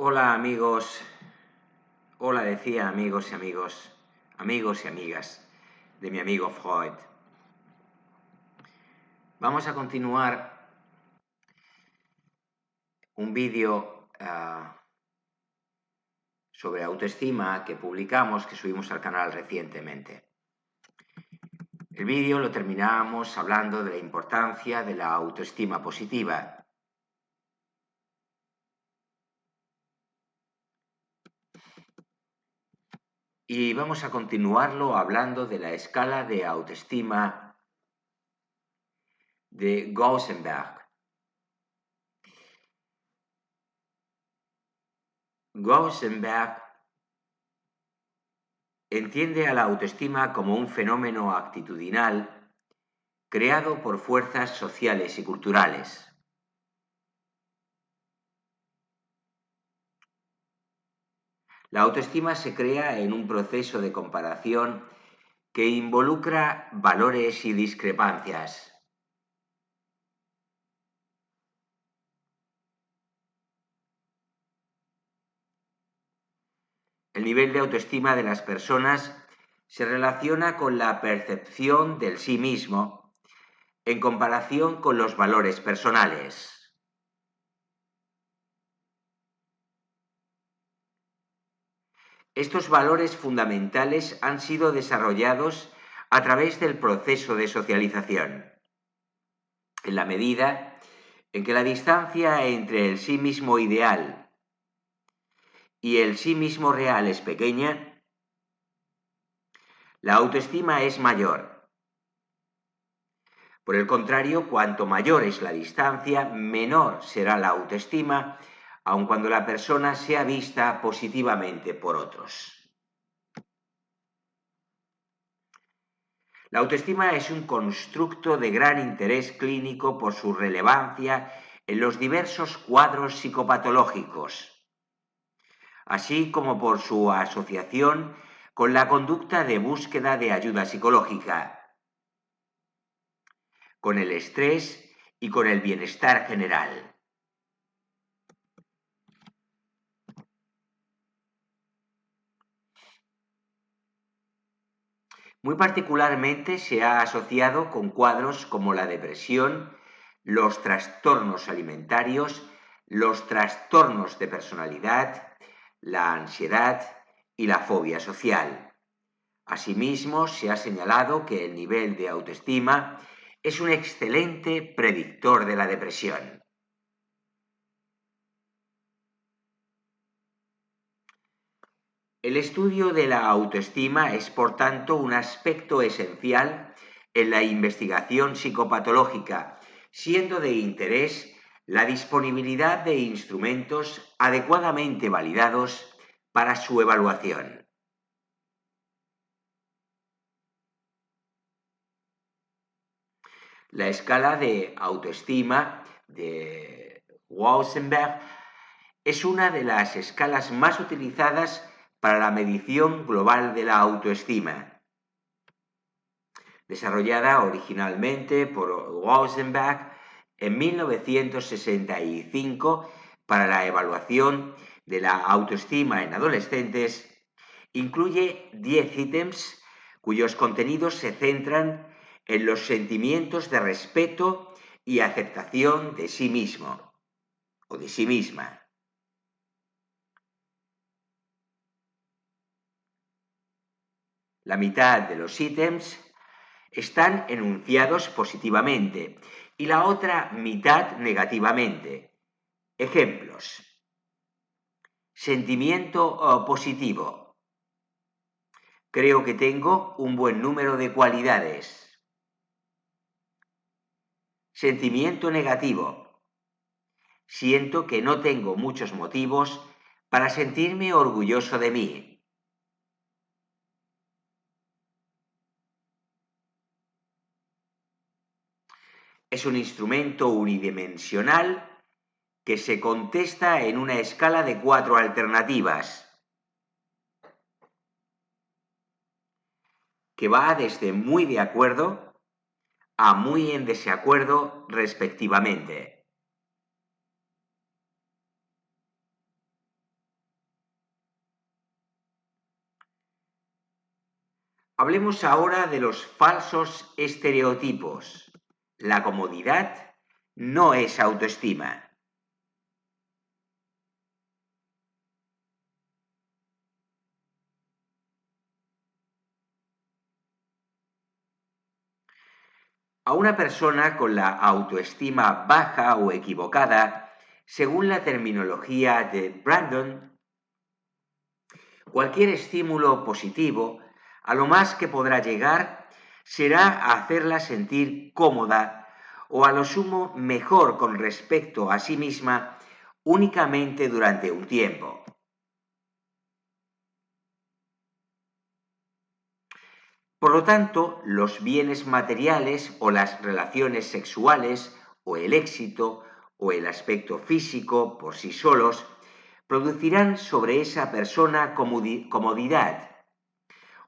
Hola amigos, hola decía amigos y amigos, amigos y amigas de mi amigo Freud. Vamos a continuar un vídeo sobre autoestima que publicamos, que subimos al canal recientemente. El vídeo lo terminamos hablando de la importancia de la autoestima positiva. Y vamos a continuarlo hablando de la escala de autoestima de Gausenberg. Gausenberg entiende a la autoestima como un fenómeno actitudinal creado por fuerzas sociales y culturales. La autoestima se crea en un proceso de comparación que involucra valores y discrepancias. El nivel de autoestima de las personas se relaciona con la percepción del sí mismo en comparación con los valores personales. Estos valores fundamentales han sido desarrollados a través del proceso de socialización. En la medida en que la distancia entre el sí mismo ideal y el sí mismo real es pequeña, la autoestima es mayor. Por el contrario, cuanto mayor es la distancia, menor será la autoestima, aun cuando la persona sea vista positivamente por otros. La autoestima es un constructo de gran interés clínico por su relevancia en los diversos cuadros psicopatológicos, así como por su asociación con la conducta de búsqueda de ayuda psicológica, con el estrés y con el bienestar general. Muy particularmente se ha asociado con cuadros como la depresión, los trastornos alimentarios, los trastornos de personalidad, la ansiedad y la fobia social. Asimismo, se ha señalado que el nivel de autoestima es un excelente predictor de la depresión. El estudio de la autoestima es, por tanto, un aspecto esencial en la investigación psicopatológica, siendo de interés la disponibilidad de instrumentos adecuadamente validados para su evaluación. La escala de autoestima de Wausenberg es una de las escalas más utilizadas para la medición global de la autoestima. Desarrollada originalmente por Wausenberg en 1965 para la evaluación de la autoestima en adolescentes, incluye 10 ítems cuyos contenidos se centran en los sentimientos de respeto y aceptación de sí mismo o de sí misma. La mitad de los ítems están enunciados positivamente y la otra mitad negativamente. Ejemplos. Sentimiento positivo. Creo que tengo un buen número de cualidades. Sentimiento negativo. Siento que no tengo muchos motivos para sentirme orgulloso de mí. Es un instrumento unidimensional que se contesta en una escala de 4 alternativas, que va desde muy de acuerdo a muy en desacuerdo respectivamente. Hablemos ahora de los falsos estereotipos. La comodidad no es autoestima. A una persona con la autoestima baja o equivocada, según la terminología de Brandon, cualquier estímulo positivo, a lo más que podrá llegar, será hacerla sentir cómoda o a lo sumo mejor con respecto a sí misma únicamente durante un tiempo. Por lo tanto, los bienes materiales o las relaciones sexuales o el éxito o el aspecto físico por sí solos producirán sobre esa persona comodidad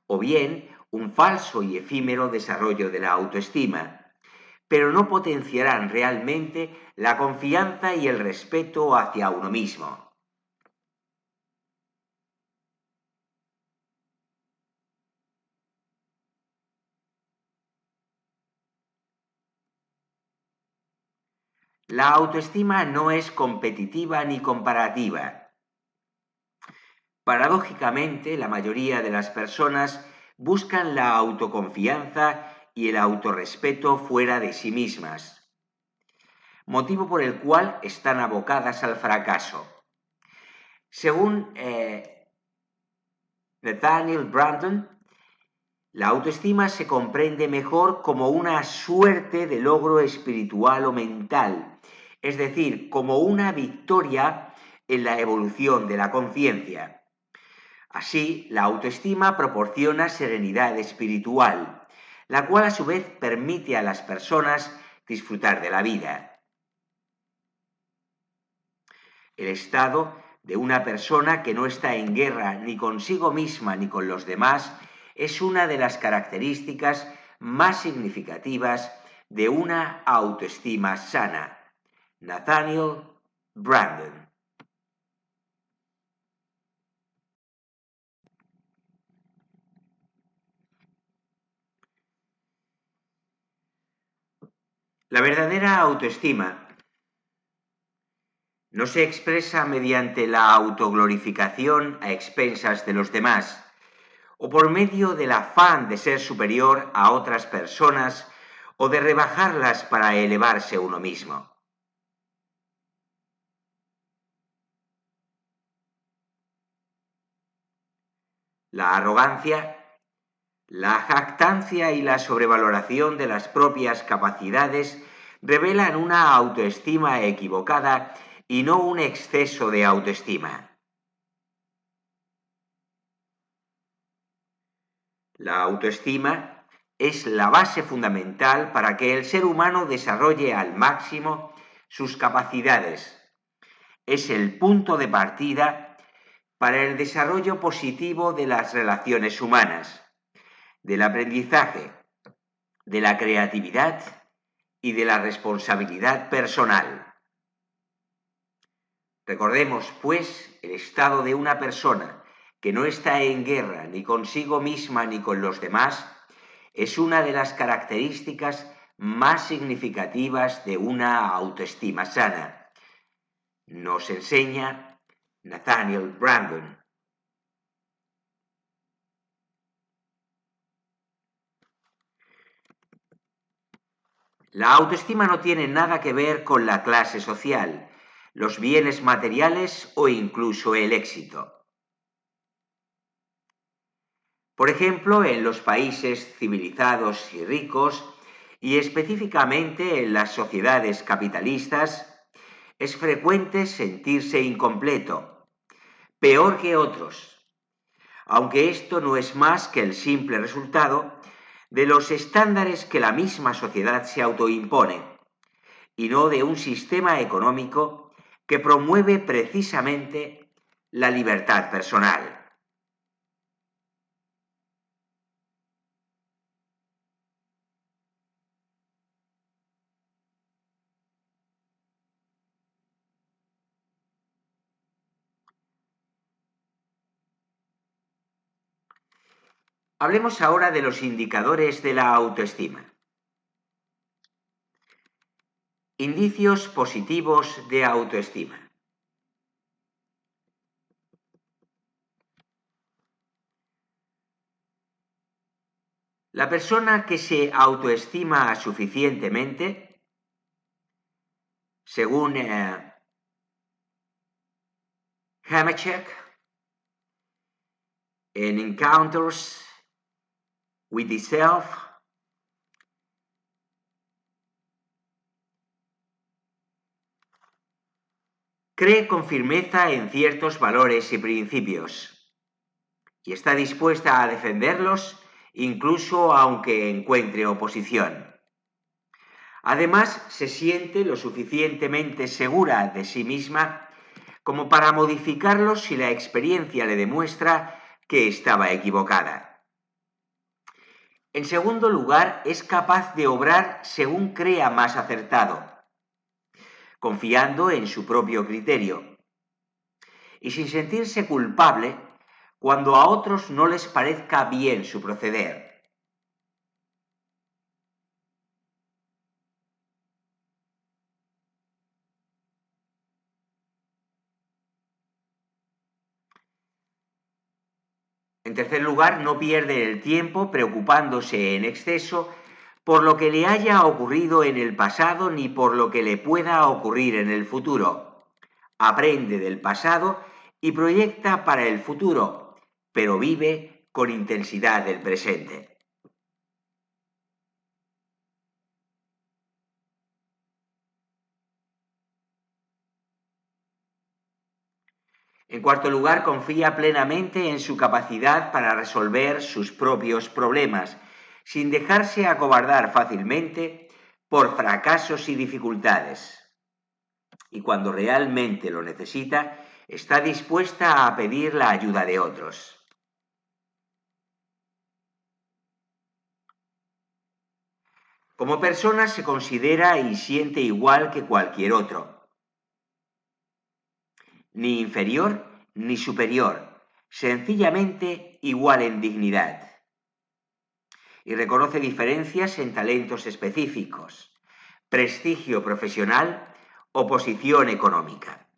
o bien un falso y efímero desarrollo de la autoestima, pero no potenciarán realmente la confianza y el respeto hacia uno mismo. La autoestima no es competitiva ni comparativa. Paradójicamente, la mayoría de las personas buscan la autoconfianza y el autorrespeto fuera de sí mismas, motivo por el cual están abocadas al fracaso. Según Nathaniel Brandon, la autoestima se comprende mejor como una suerte de logro espiritual o mental, es decir, como una victoria en la evolución de la conciencia. Así, la autoestima proporciona serenidad espiritual, la cual a su vez permite a las personas disfrutar de la vida. El estado de una persona que no está en guerra ni consigo misma ni con los demás es una de las características más significativas de una autoestima sana. Nathaniel Brandon. La verdadera autoestima no se expresa mediante la autoglorificación a expensas de los demás o por medio del afán de ser superior a otras personas o de rebajarlas para elevarse uno mismo. La arrogancia, la jactancia y la sobrevaloración de las propias capacidades revelan una autoestima equivocada y no un exceso de autoestima. La autoestima es la base fundamental para que el ser humano desarrolle al máximo sus capacidades. Es el punto de partida para el desarrollo positivo de las relaciones humanas, del aprendizaje, de la creatividad y de la responsabilidad personal. Recordemos, pues, el estado de una persona que no está en guerra ni consigo misma ni con los demás es una de las características más significativas de una autoestima sana. Nos enseña Nathaniel Brandon. La autoestima no tiene nada que ver con la clase social, los bienes materiales o incluso el éxito. Por ejemplo, en los países civilizados y ricos, y específicamente en las sociedades capitalistas, es frecuente sentirse incompleto, peor que otros, aunque esto no es más que el simple resultado de los estándares que la misma sociedad se autoimpone, y no de un sistema económico que promueve precisamente la libertad personal. Hablemos ahora de los indicadores de la autoestima. Indicios positivos de autoestima. La persona que se autoestima suficientemente, según Hamacek, en Encounters with the Self, cree con firmeza en ciertos valores y principios y está dispuesta a defenderlos incluso aunque encuentre oposición. Además, se siente lo suficientemente segura de sí misma como para modificarlos si la experiencia le demuestra que estaba equivocada. En segundo lugar, es capaz de obrar según crea más acertado, confiando en su propio criterio y sin sentirse culpable cuando a otros no les parezca bien su proceder. En tercer lugar, no pierde el tiempo preocupándose en exceso por lo que le haya ocurrido en el pasado ni por lo que le pueda ocurrir en el futuro. Aprende del pasado y proyecta para el futuro, pero vive con intensidad el presente. En cuarto lugar, confía plenamente en su capacidad para resolver sus propios problemas, sin dejarse acobardar fácilmente por fracasos y dificultades. Y cuando realmente lo necesita, está dispuesta a pedir la ayuda de otros. Como persona se considera y siente igual que cualquier otro, ni inferior ni superior, sencillamente igual en dignidad. Y reconoce diferencias en talentos específicos, prestigio profesional o posición económica.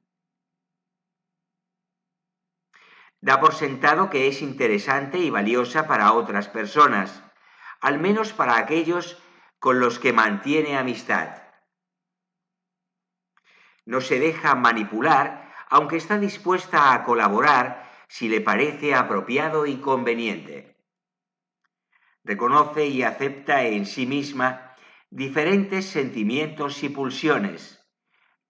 Da por sentado que es interesante y valiosa para otras personas, al menos para aquellos con los que mantiene amistad. No se deja manipular, aunque está dispuesta a colaborar si le parece apropiado y conveniente. Reconoce y acepta en sí misma diferentes sentimientos y pulsiones,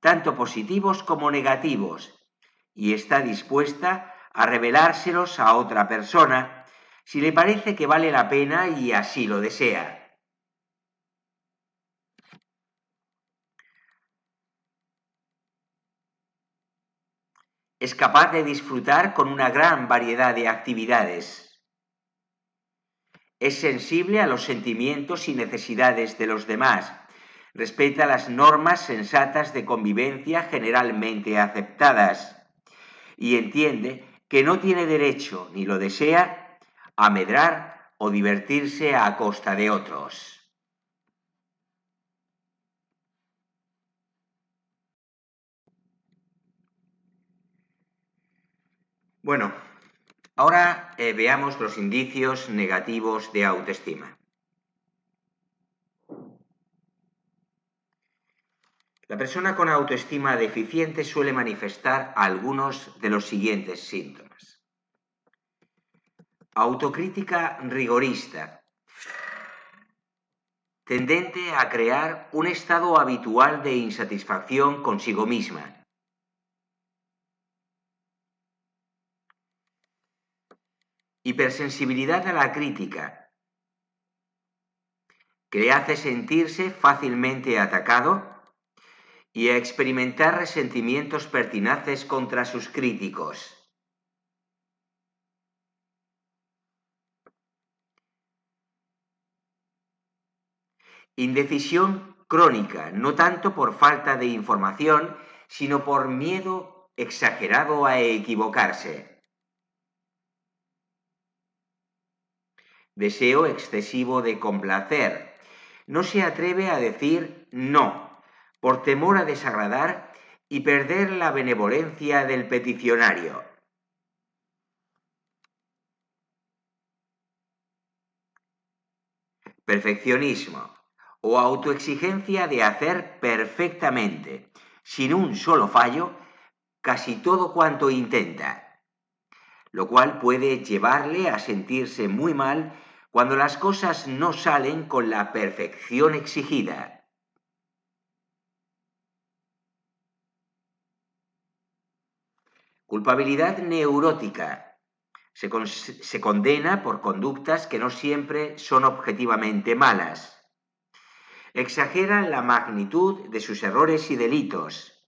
tanto positivos como negativos, y está dispuesta a revelárselos a otra persona si le parece que vale la pena y así lo desea. Es capaz de disfrutar con una gran variedad de actividades. Es sensible a los sentimientos y necesidades de los demás. Respeta las normas sensatas de convivencia generalmente aceptadas y entiende que no tiene derecho, ni lo desea, a medrar o divertirse a costa de otros. Bueno, ahora veamos los indicios negativos de autoestima. La persona con autoestima deficiente suele manifestar algunos de los siguientes síntomas. Autocrítica rigorista, tendente a crear un estado habitual de insatisfacción consigo misma. Hipersensibilidad a la crítica, que le hace sentirse fácilmente atacado y a experimentar resentimientos pertinaces contra sus críticos. Indecisión crónica, no tanto por falta de información, sino por miedo exagerado a equivocarse. deseo excesivo de complacer. No se atreve a decir no, por temor a desagradar y perder la benevolencia del peticionario. Perfeccionismo o autoexigencia de hacer perfectamente, sin un solo fallo, casi todo cuanto intenta, lo cual puede llevarle a sentirse muy mal cuando las cosas no salen con la perfección exigida. Culpabilidad neurótica. Se condena por conductas que no siempre son objetivamente malas. Exagera la magnitud de sus errores y delitos,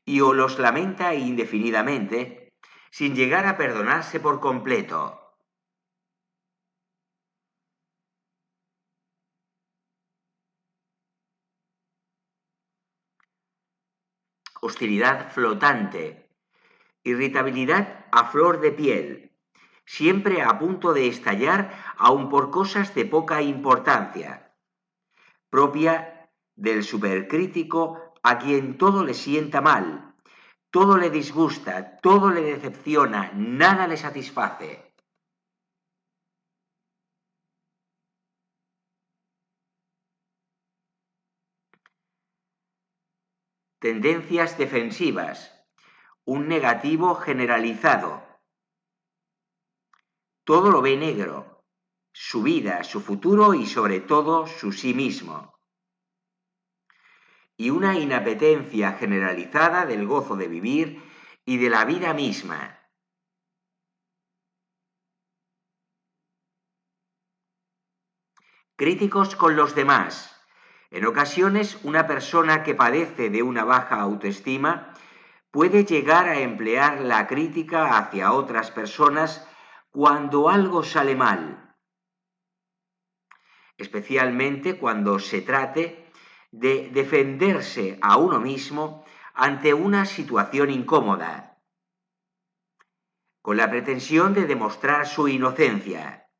y o los lamenta indefinidamente, sin llegar a perdonarse por completo. Hostilidad flotante. Irritabilidad a flor de piel, siempre a punto de estallar aun por cosas de poca importancia, propia del supercrítico a quien todo le sienta mal, todo le disgusta, todo le decepciona, nada le satisface. Tendencias defensivas, un negativo generalizado. Todo lo ve negro, su vida, su futuro y sobre todo su sí mismo. Y una inapetencia generalizada del gozo de vivir y de la vida misma. Críticos con los demás. En ocasiones, una persona que padece de una baja autoestima puede llegar a emplear la crítica hacia otras personas cuando algo sale mal, especialmente cuando se trate de defenderse a uno mismo ante una situación incómoda, con la pretensión de demostrar su inocencia.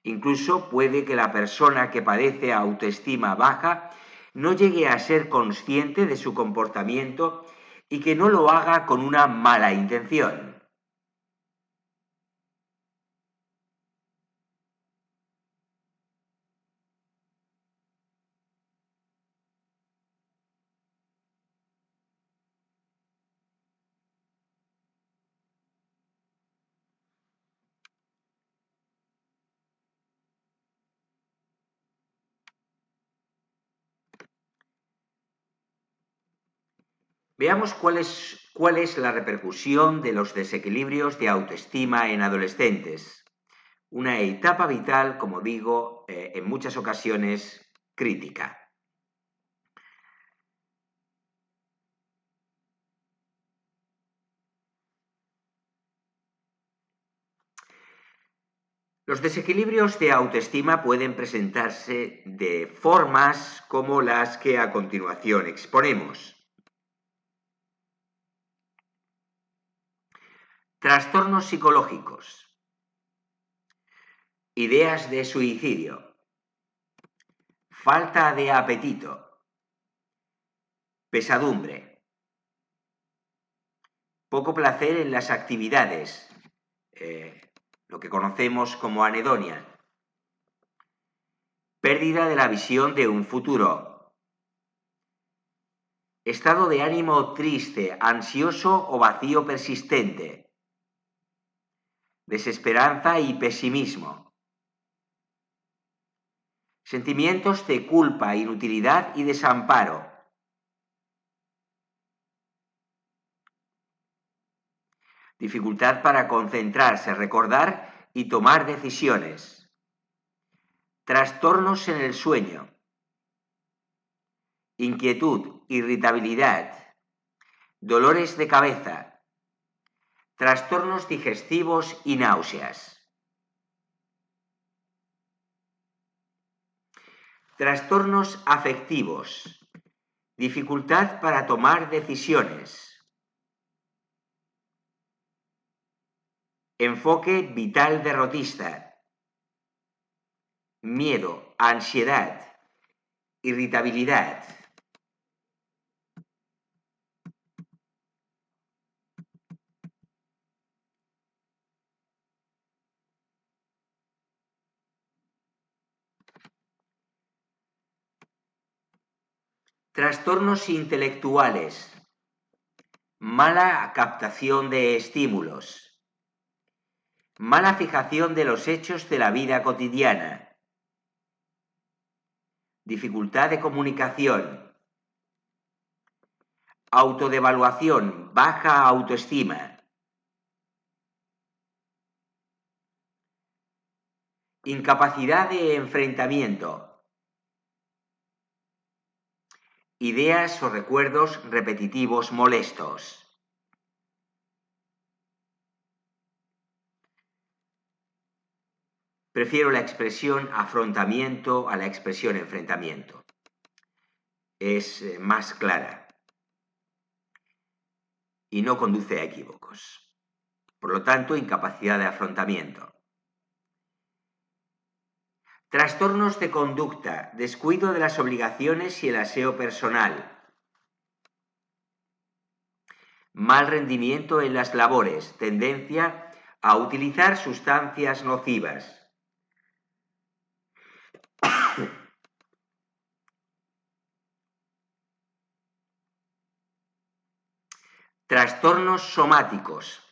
Incluso puede que la persona que padece autoestima baja no llegue a ser consciente de su comportamiento y que no lo haga con una mala intención. Veamos cuál es la repercusión de los desequilibrios de autoestima en adolescentes. Una etapa vital, como digo, en muchas ocasiones crítica. Los desequilibrios de autoestima pueden presentarse de formas como las que a continuación exponemos. Trastornos psicológicos. Ideas de suicidio. Falta de apetito. Pesadumbre. Poco placer en las actividades. Lo que conocemos como anedonia. Pérdida de la visión de un futuro. Estado de ánimo triste, ansioso o vacío persistente. Desesperanza y pesimismo. Sentimientos de culpa, inutilidad y desamparo. Dificultad para concentrarse, recordar y tomar decisiones. Trastornos en el sueño. Inquietud, irritabilidad. Dolores de cabeza. Trastornos digestivos y náuseas. Trastornos afectivos. Dificultad para tomar decisiones. Enfoque vital derrotista. miedo, ansiedad, irritabilidad. Trastornos intelectuales, mala captación de estímulos, mala fijación de los hechos de la vida cotidiana, dificultad de comunicación, autodevaluación, baja autoestima, incapacidad de enfrentamiento, ideas o recuerdos repetitivos molestos. Prefiero la expresión afrontamiento a la expresión enfrentamiento. Es más clara y no conduce a equívocos. Por lo tanto, incapacidad de afrontamiento. Trastornos de conducta, descuido de las obligaciones y el aseo personal. Mal rendimiento en las labores, tendencia a utilizar sustancias nocivas. Trastornos somáticos.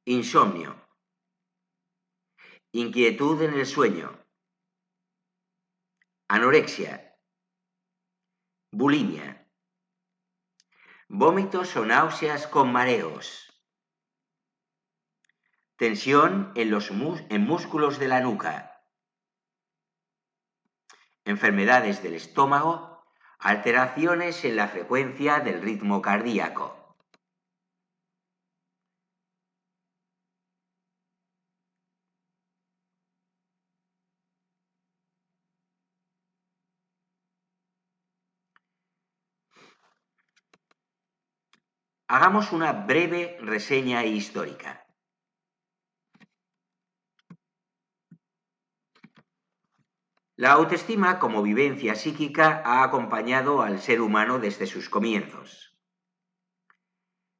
Insomnio. Inquietud en el sueño. Anorexia. Bulimia. Vómitos o náuseas con mareos. Tensión en músculos de la nuca. Enfermedades del estómago, alteraciones en la frecuencia del ritmo cardíaco. Hagamos una breve reseña histórica. La autoestima como vivencia psíquica ha acompañado al ser humano desde sus comienzos.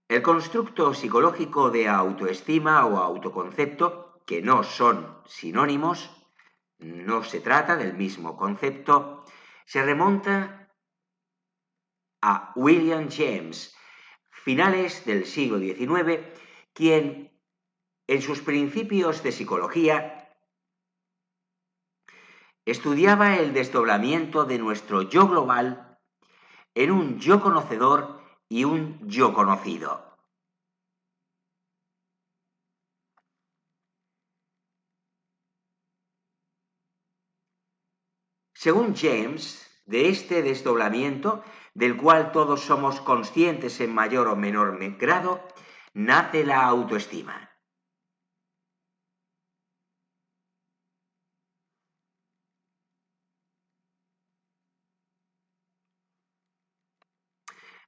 El constructo psicológico de autoestima o autoconcepto, que no son sinónimos, no se trata del mismo concepto, se remonta a William James, finales del siglo XIX, quien, en sus principios de psicología, estudiaba el desdoblamiento de nuestro yo global en un yo conocedor y un yo conocido. Según James, de este desdoblamiento, del cual todos somos conscientes en mayor o menor grado, nace la autoestima.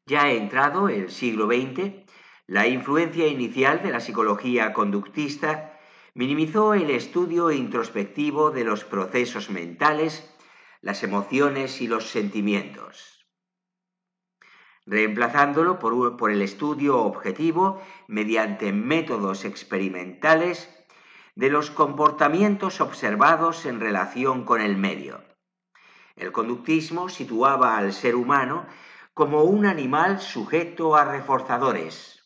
Ya entrado el siglo XX, la influencia inicial de la psicología conductista minimizó el estudio introspectivo de los procesos mentales, las emociones y los sentimientos, reemplazándolo por el estudio objetivo mediante métodos experimentales de los comportamientos observados en relación con el medio. El conductismo situaba al ser humano como un animal sujeto a reforzadores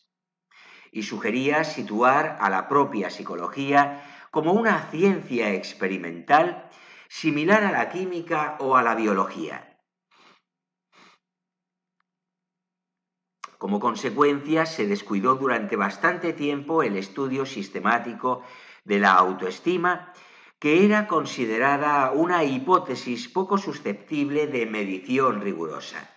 y sugería situar a la propia psicología como una ciencia experimental similar a la química o a la biología. Como consecuencia, se descuidó durante bastante tiempo el estudio sistemático de la autoestima, que era considerada una hipótesis poco susceptible de medición rigurosa.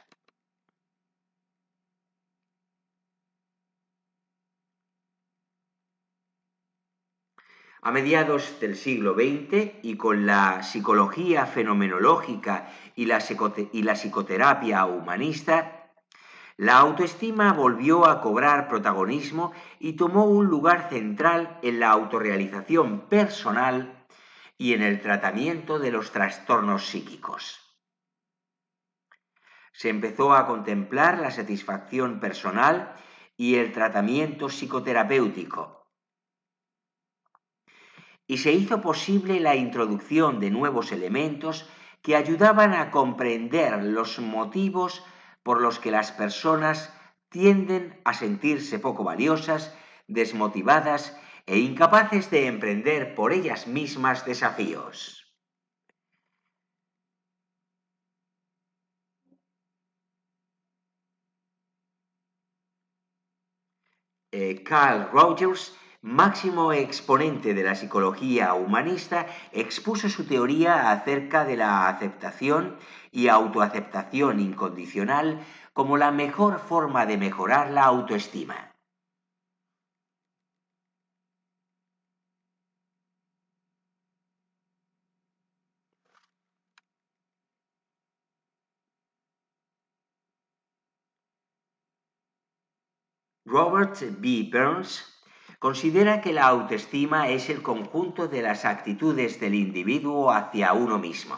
A mediados del siglo XX y con la psicología fenomenológica y la psicoterapia humanista, la autoestima volvió a cobrar protagonismo y tomó un lugar central en la autorrealización personal y en el tratamiento de los trastornos psíquicos. Se empezó a contemplar la satisfacción personal y el tratamiento psicoterapéutico. Y se hizo posible la introducción de nuevos elementos que ayudaban a comprender los motivos por los que las personas tienden a sentirse poco valiosas, desmotivadas e incapaces de emprender por ellas mismas desafíos. Carl Rogers, máximo exponente de la psicología humanista, expuso su teoría acerca de la aceptación y autoaceptación incondicional como la mejor forma de mejorar la autoestima. Robert B. Burns considera que la autoestima es el conjunto de las actitudes del individuo hacia uno mismo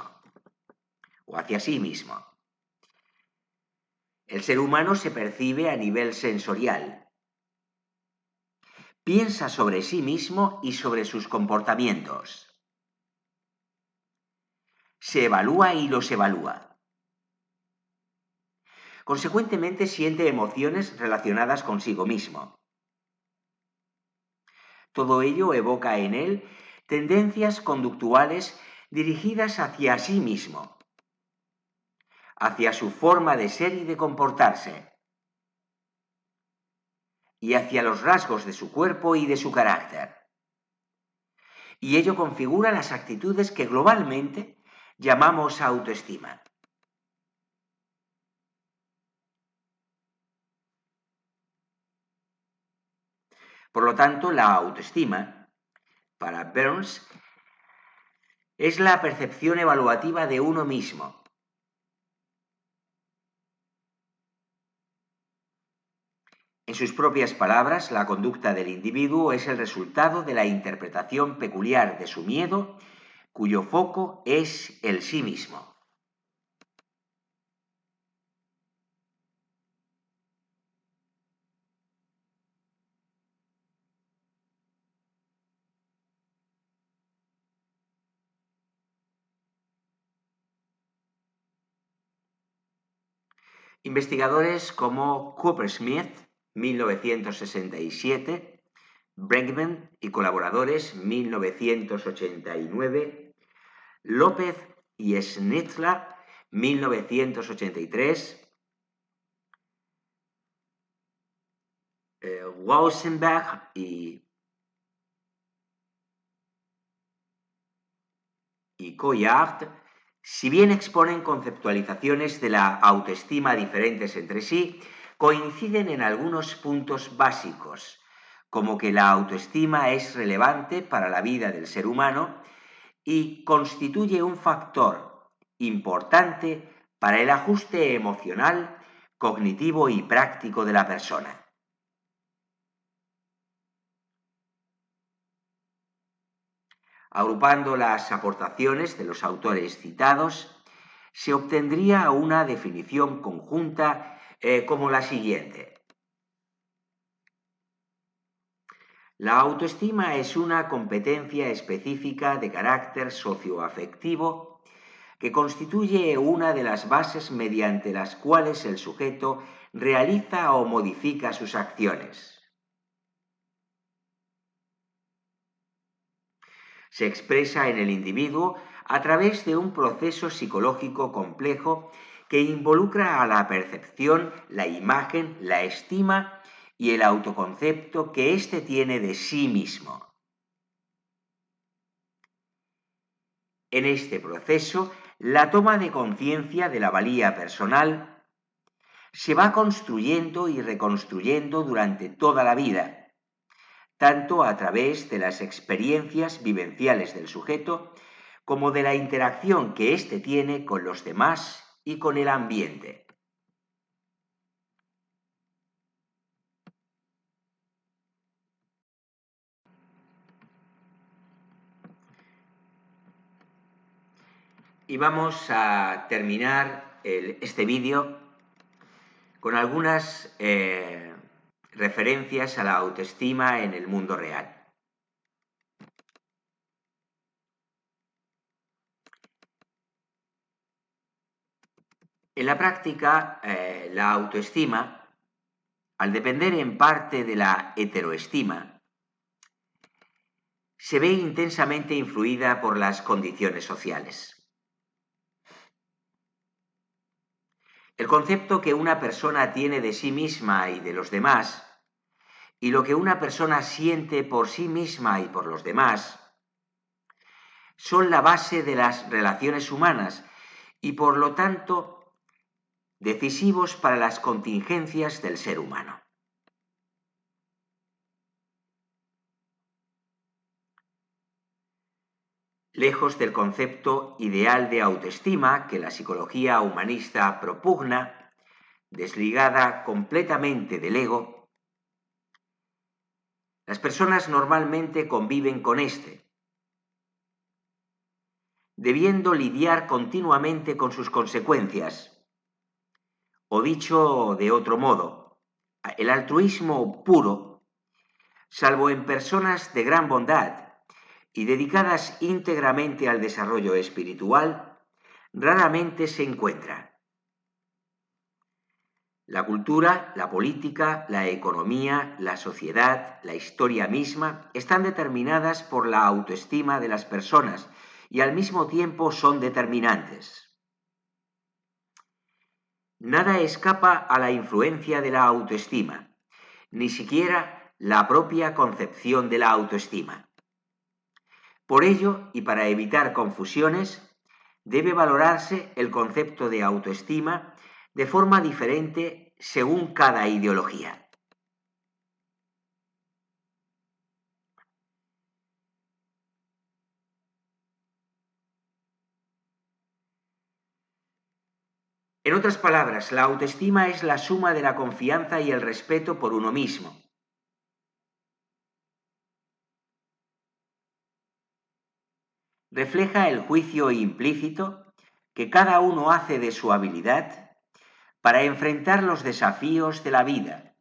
o hacia sí mismo. El ser humano se percibe a nivel sensorial. Piensa sobre sí mismo y sobre sus comportamientos. Se evalúa y los evalúa. Consecuentemente siente emociones relacionadas consigo mismo. Todo ello evoca en él tendencias conductuales dirigidas hacia sí mismo, hacia su forma de ser y de comportarse, y hacia los rasgos de su cuerpo y de su carácter. Y ello configura las actitudes que globalmente llamamos autoestima. Por lo tanto, la autoestima, para Burns, es la percepción evaluativa de uno mismo. En sus propias palabras, la conducta del individuo es el resultado de la interpretación peculiar de su miedo, cuyo foco es el sí mismo. Investigadores como Coopersmith, 1967, Bregman y colaboradores, 1989, López y Schnitzler, 1983, Wausenberg y Collard, si bien exponen conceptualizaciones de la autoestima diferentes entre sí, coinciden en algunos puntos básicos, como que la autoestima es relevante para la vida del ser humano y constituye un factor importante para el ajuste emocional, cognitivo y práctico de la persona. Agrupando las aportaciones de los autores citados, se obtendría una definición conjunta como la siguiente. La autoestima es una competencia específica de carácter socioafectivo que constituye una de las bases mediante las cuales el sujeto realiza o modifica sus acciones. Se expresa en el individuo a través de un proceso psicológico complejo que involucra a la percepción, la imagen, la estima y el autoconcepto que éste tiene de sí mismo. En este proceso, la toma de conciencia de la valía personal se va construyendo y reconstruyendo durante toda la vida, tanto a través de las experiencias vivenciales del sujeto como de la interacción que éste tiene con los demás y con el ambiente. Y vamos a terminar este vídeo con algunas referencias a la autoestima en el mundo real. En la práctica, la autoestima, al depender en parte de la heteroestima, se ve intensamente influida por las condiciones sociales. El concepto que una persona tiene de sí misma y de los demás, y lo que una persona siente por sí misma y por los demás, son la base de las relaciones humanas y, por lo tanto, decisivos para las contingencias del ser humano. Lejos del concepto ideal de autoestima que la psicología humanista propugna, desligada completamente del ego, las personas normalmente conviven con este, debiendo lidiar continuamente con sus consecuencias. O dicho de otro modo, el altruismo puro, salvo en personas de gran bondad y dedicadas íntegramente al desarrollo espiritual, raramente se encuentra. La cultura, la política, la economía, la sociedad, la historia misma están determinadas por la autoestima de las personas y al mismo tiempo son determinantes. Nada escapa a la influencia de la autoestima, ni siquiera la propia concepción de la autoestima. Por ello, y para evitar confusiones, debe valorarse el concepto de autoestima de forma diferente según cada ideología. En otras palabras, la autoestima es la suma de la confianza y el respeto por uno mismo. Refleja el juicio implícito que cada uno hace de su habilidad para enfrentar los desafíos de la vida,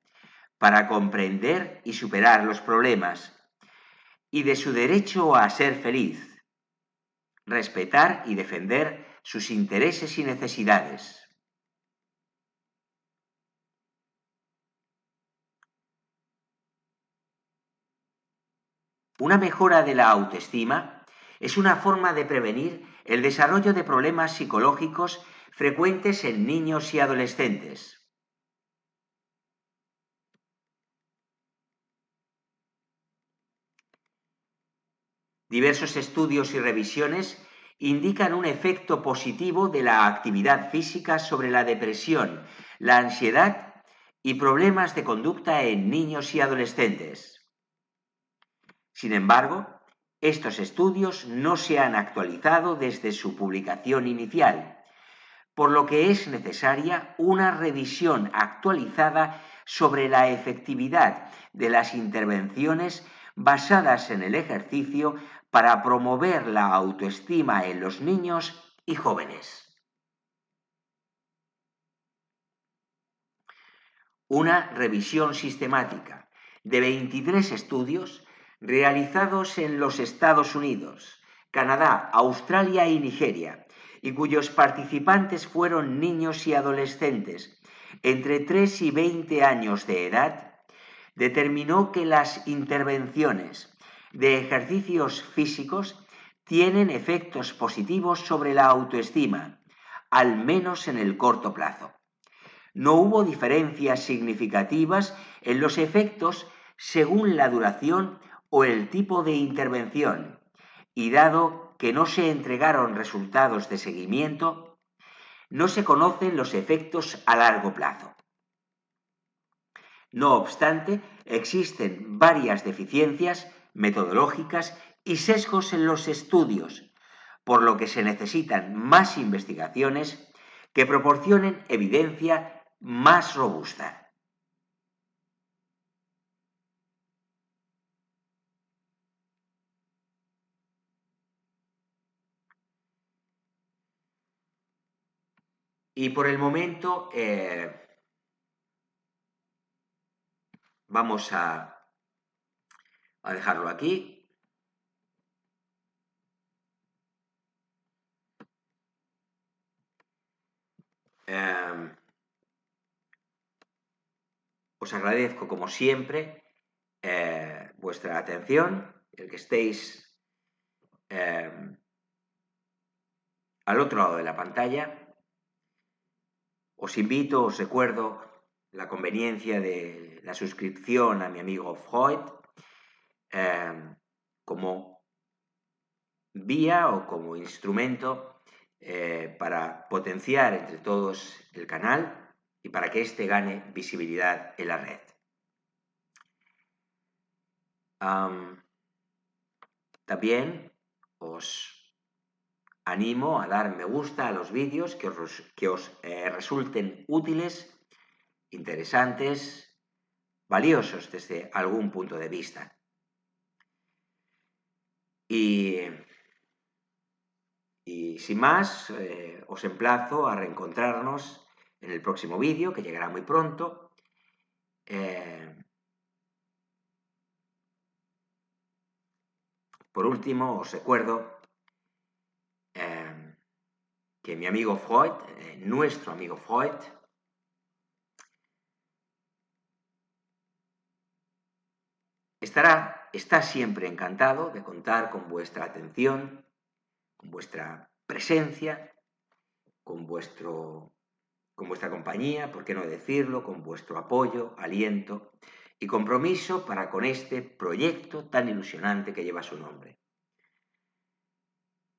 para comprender y superar los problemas, y de su derecho a ser feliz, respetar y defender sus intereses y necesidades. Una mejora de la autoestima es una forma de prevenir el desarrollo de problemas psicológicos frecuentes en niños y adolescentes. Diversos estudios y revisiones indican un efecto positivo de la actividad física sobre la depresión, la ansiedad y problemas de conducta en niños y adolescentes. Sin embargo, estos estudios no se han actualizado desde su publicación inicial, por lo que es necesaria una revisión actualizada sobre la efectividad de las intervenciones basadas en el ejercicio para promover la autoestima en los niños y jóvenes. Una revisión sistemática de 23 estudios realizados en los Estados Unidos, Canadá, Australia y Nigeria, y cuyos participantes fueron niños y adolescentes entre 3 y 20 años de edad, determinó que las intervenciones de ejercicios físicos tienen efectos positivos sobre la autoestima, al menos en el corto plazo. No hubo diferencias significativas en los efectos según la duración o el tipo de intervención, y dado que no se entregaron resultados de seguimiento, no se conocen los efectos a largo plazo. No obstante, existen varias deficiencias metodológicas y sesgos en los estudios, por lo que se necesitan más investigaciones que proporcionen evidencia más robusta. Y por el momento vamos a dejarlo aquí. Os agradezco, como siempre, vuestra atención, el que estéis al otro lado de la pantalla. Os invito, os recuerdo la conveniencia de la suscripción a mi amigo Freud como vía o como instrumento para potenciar entre todos el canal y para que éste gane visibilidad en la red. También os animo a dar me gusta a los vídeos que os resulten útiles, interesantes, valiosos desde algún punto de vista. Y sin más, os emplazo a reencontrarnos en el próximo vídeo, que llegará muy pronto. Por último, os recuerdo que mi amigo Freud, nuestro amigo Freud, está siempre encantado de contar con vuestra atención, con vuestra presencia, con vuestra compañía, por qué no decirlo, con vuestro apoyo, aliento y compromiso para con este proyecto tan ilusionante que lleva su nombre.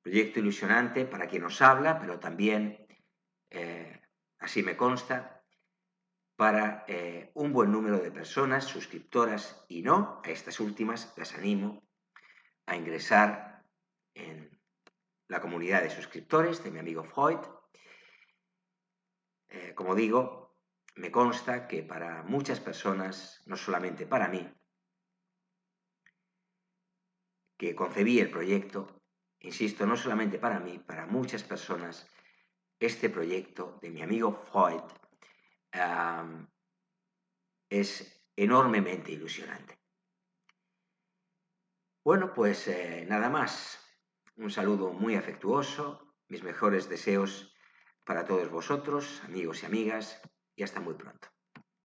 Proyecto ilusionante para quien os habla, pero también, así me consta, para un buen número de personas suscriptoras y no, a estas últimas las animo a ingresar en la comunidad de suscriptores de mi amigo Freud. Como digo, me consta que para muchas personas, no solamente para mí, que concebí el proyecto, insisto, no solamente para mí, para muchas personas, este proyecto de mi amigo Freud es enormemente ilusionante. Bueno, pues nada más. Un saludo muy afectuoso, mis mejores deseos para todos vosotros, amigos y amigas, y hasta muy pronto.